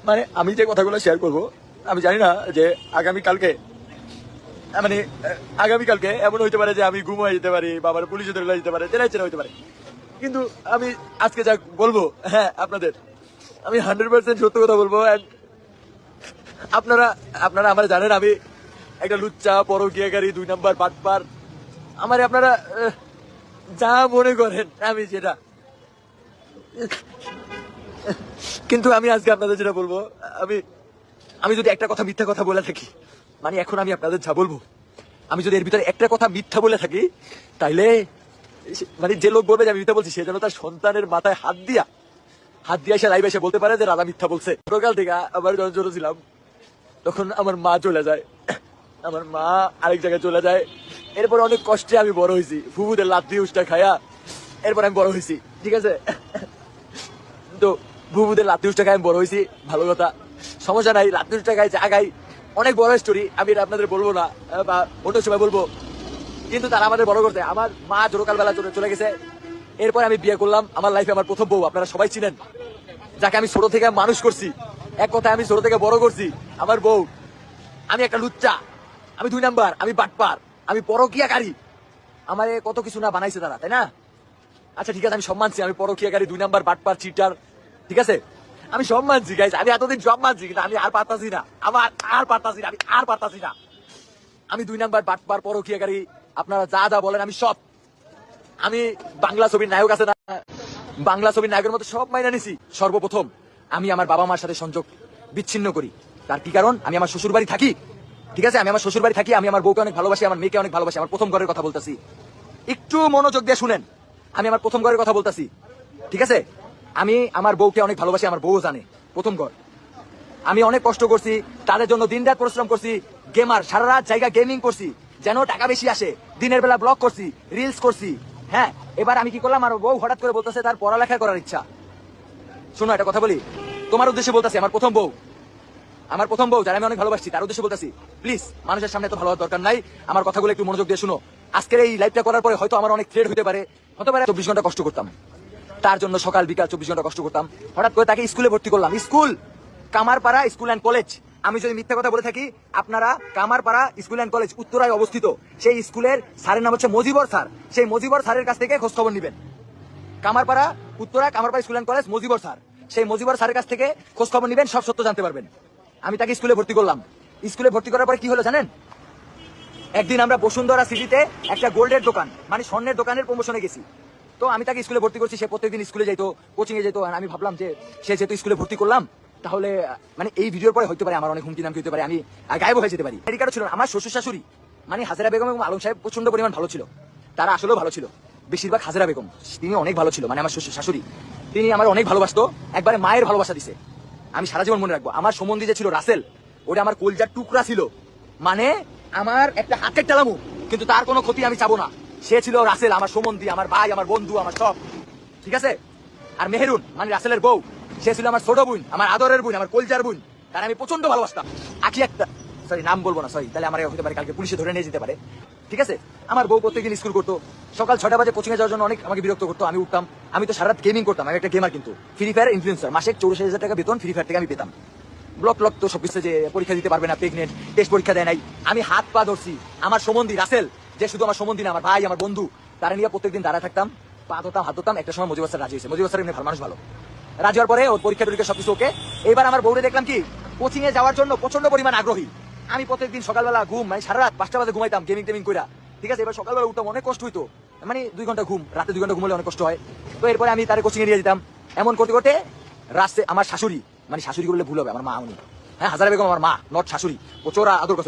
মানে আমি যে কথাগুলো শেয়ার করব, আমি জানি না যে আগামীকালকে মানে আগামীকালকে এমন হইতে পারে যে আমি গুম হয়ে যেতে পারি বা আমার পুলিশে ধরে যেতে পারে, জেলা চেনা হইতে পারে। কিন্তু আমি আজকে যা বলবো, হ্যাঁ আপনাদের, আমি 100% সত্য কথা বলবো। And আপনারা আপনারা আমার জানেন আমি একটা লুচ্চা, পরকীয়াকারী, 2 নাম্বার বাটপার। আমার আপনারা যা মনে করেন আমি যেটা, কিন্তু আমি আজকে আপনাদের যেটা বলবো, আমি আমি যদি একটা কথা মিথ্যা কথা বলে থাকি, মানে এখন আমি আপনাদের যা বলবো, আমি যদি এর ভিতরে একটা কথা মিথ্যা বলে থাকি, তাইলে মানে যে লোক বলবে যে আমি মিথ্যা বলছি, সে যেন তার সন্তানের মাথায় হাত দিয়া এসে লাইভে এসে বলতে পারে যে রাধা মিথ্যা বলছে। ছোটকাল থেকে আবার যখন ছোট ছিলাম, তখন আমার মা চলে যায়, আমার মা আরেক জায়গায় চলে যায়। এরপর অনেক কষ্টে আমি বড় হয়েছি, ফুফুদের লাত্তি উষ্টা খায়া এরপর আমি বড় হয়েছি, ঠিক আছে। তো ফুফুদের লাত্তি উষ্টা খায় আমি বড় হয়েছি, ভালো কথা, সমস্যা নাই। লাত্তি উষ্টা খাই, চা খাই, অনেক বড় স্টোরি, আমি এটা আপনাদের বলবো না বা অন্য সময় বলবো। কিন্তু তারা আমাদের বড় করতে, আমার মা জোরকাল বেলা চলে গেছে। এরপর আমি বিয়ে করলাম, আমার লাইফে আমার প্রথম বউ, আপনারা সবাই চিনেন, যাকে আমি ছোট থেকে মানুষ করছি, এক কথায় আমি ছোট থেকে বড় করছি, আমার বউ। আমি একটা লুচ্চা, আমি 2 নাম্বার, আমি বাটপার, আমি পরকীয়াকারী। আমার কত কিছু না বানাইছে তারা, তাই না? আচ্ছা ঠিক আছে, আমি সব মানছি, আমি পরকীয়াকারী, 2 নাম্বার, বাটপার, চিটার, ঠিক আছে, আমি সব মানছি গাইজ, আমি এতদিন সব মানছি, কিন্তু আমি আর পারতাছি না, আমি আর পারতাছি না। আমি 2 নাম্বার, বাটপার, পরকীয়াকারী, আপনারা যা যা বলেন আমি সব। আমি বাংলা ছবির নায়ক আছে না, বাংলা ছবির নায়কের মতো সব মাইনা নিছি। সর্বপ্রথম আমি আমার বাবা মার সাথে সংযোগ বিচ্ছিন্ন করি। তার কি কারণ? আমি আমার শ্বশুর বাড়ি থাকি, ঠিক আছে, আমি আমার শ্বশুর বাড়ি থাকি, আমি আমার বউকে অনেক ভালোবাসি, আমার মেয়েকে অনেক ভালোবাসি। আমার প্রথম ঘরের কথা বলতেছি, একটু মনোযোগ দিয়ে শুনেন, আমি আমার প্রথম ঘরের কথা বলতেছি, ঠিক আছে। আমি আমার বউকে অনেক ভালোবাসি, আমার বউ জানে, প্রথম ঘর। আমি অনেক কষ্ট করছি তাদের জন্য, দিন রাত পরিশ্রম করছি, গেমার, সারা রাত জায়গা গেমিং করছি যেন টাকা বেশি আসে, দিনের বেলা ব্লগ করছি, রিলস করছি। হ্যাঁ, এবার আমি কি করলাম, আমার বউ হঠাৎ করে বলতেছে তার পড়ালেখা করার ইচ্ছা। শোনো একটা কথা বলি, তোমার উদ্দেশ্যে বলতেছি, আমার প্রথম বউ যারা আমি অনেক ভালোবাসি, তার উদ্দেশ্যে বলতেছি, প্লিজ মানুষের সামনে তো ভালো হওয়ার দরকার নাই, আমার কথাগুলো একটু মনোযোগ দিয়ে শুনো। আজকের এই লাইভটা করার পরে হয়তো আমার অনেক থ্রেড হতে পারে, 24 ঘন্টা কষ্ট করতাম তার জন্য, সকাল বিকাল 24 ঘন্টা কষ্ট করতাম। হঠাৎ করে তাকে স্কুলে ভর্তি করলাম, school Kamarpara school and college. আমি যদি মিথ্যা কথা বলে থাকি, আপনারা কামারপাড়া স্কুল অ্যান্ড কলেজ উত্তরায় অবস্থিত, সেই স্কুলের স্যারের নাম হচ্ছে মজিবর স্যার। সেই মজিবর স্যারের কাছ থেকে খোঁজ খবর নিবেন। Kamarpara Uttara, Kamarpara school and college, Mojibor sir. সেই মজিবর স্যারের কাছ থেকে খোঁজ খবর নিবেন, সব সত্য জানতে পারবেন। আমি তাকে স্কুলে ভর্তি করলাম। স্কুলে ভর্তি করার পরে কি হলো জানেন? একদিন আমরা বসুন্ধরা সিটিতে একটা গোল্ডের দোকান, মানে স্বর্ণের দোকানের প্রমোশনে গেছি। তো আমি তাকে স্কুলে ভর্তি করছি, সে প্রত্যেকদিন স্কুলে যেত, কোচিং এ যেত। আমি ভাবলাম যে সে যেহেতু স্কুলে ভর্তি করলাম, তাহলে মানে এই ভিডিওর পরে হতে পারে আমার অনেক হুমকি নামকি হতে পারে, আমি গায়েব হয়ে যেতে পারি। এদিকে ছিল আমার শ্বশুর শাশুড়ি, মানে হাজেরা বেগম এবং আলম সাহেব প্রচন্ড পরিমাণ ভালো ছিল। তারা আসলেও ভালো ছিল, বেশিরভাগ হাজেরা বেগম, তিনি অনেক ভালো ছিল, মানে আমার শ্বশুর শাশুড়ি, তিনি আমার অনেক ভালোবাসতো, একবারে মায়ের ভালোবাসা দিছে। আমি সারা জীবন মনে রাখবো। আমার সম্বন্ধী যে ছিল রাসেল, ওটা আমার কলজার টুকরা ছিল, মানে আমার একটা হাতের টালামু, কিন্তু তার কোনো ক্ষতি আমি চাবো না। সে ছিল রাসেল, আমার সম্বন্ধী, আমার ভাই, আমার বন্ধু, আমার সব, ঠিক আছে। আর মেহেরুন মানে রাসেলের বউ, সে ছিল আমার ছোট বোন, আমার আদরের বোন, আমার কলজার বোন, তার আমি প্রচন্ড ভালোবাসতাম। আখি একটা, সরি নাম বলবো না, সরি, তাহলে আমার হতে পারে কালকে পুলিশে ধরে নিয়ে যেতে পারে, ঠিক আছে। আমার বউ প্রত্যেকদিন স্কুল করতো, সকাল 6টা বাজে কোচিং এ যাওয়ার জন্য অনেক আমাকে বিরক্ত করতো। আমি উঠতাম, আমি তো সারা রাত গেমিং করতাম, আমি একটা গেমার, কিন্তু ফ্রি ফায়ার ইনফ্লুয়েন্সার, মাসে 64,000 টাকা বেতন ফ্রি ফায়ার থেকে আমি পেতাম। ব্লক তো সবকিছু, যে পরীক্ষা দিতে পারবে না, প্রেগনেন্ট, টেস্ট পরীক্ষা দেয় নাই। আমি হাত পা ধরছি আমার সম্বন্ধী রাসেল, যে শুধু আমার সম্বন্ধী না, আমার ভাই, আমার বন্ধু, তারা নিয়ে প্রত্যেকদিন দাঁড়ায় থাকতাম, পা ধরতাম, হাত ধরতাম। একটা সময় মজিবর স্যার রাজি হয়েছে, মজিবর স্যার এমনি ভালো মানুষ, ভালো। রাজি হওয়ার পরে ওর পরীক্ষা টরীক্ষা সবকিছু ওকে। এবার আমার বউরে দেখলাম কি কোচিং এ যাওয়ার জন্য প্রচন্ড পরিমাণ আগ্রহী। আমি প্রত্যেকদিন সকালবেলা ঘুম, মানে সারা রাত 5টা বাজে ঘুমাইতাম গেমিং টেমিং কইরা, ঠিক আছে। এবার সকালবেলা উঠতাম, অনেক কষ্ট হইতো, মানে 2 ঘন্টা ঘুম, রাতে 2 ঘন্টা ঘুমলে অনেক কষ্ট হয়। তো এরপরে আমি তার কোচিং এ নিয়ে যেতাম। এমন করতে করতে রাস্তে আমার শাশুড়ি, মানে শাশুড়ি করলে ভুল হবে, আমার মা উনি, হ্যাঁ হাজারা বেগম আমার মা, নট শাশুড়ি, ও চোরা আদর করছে।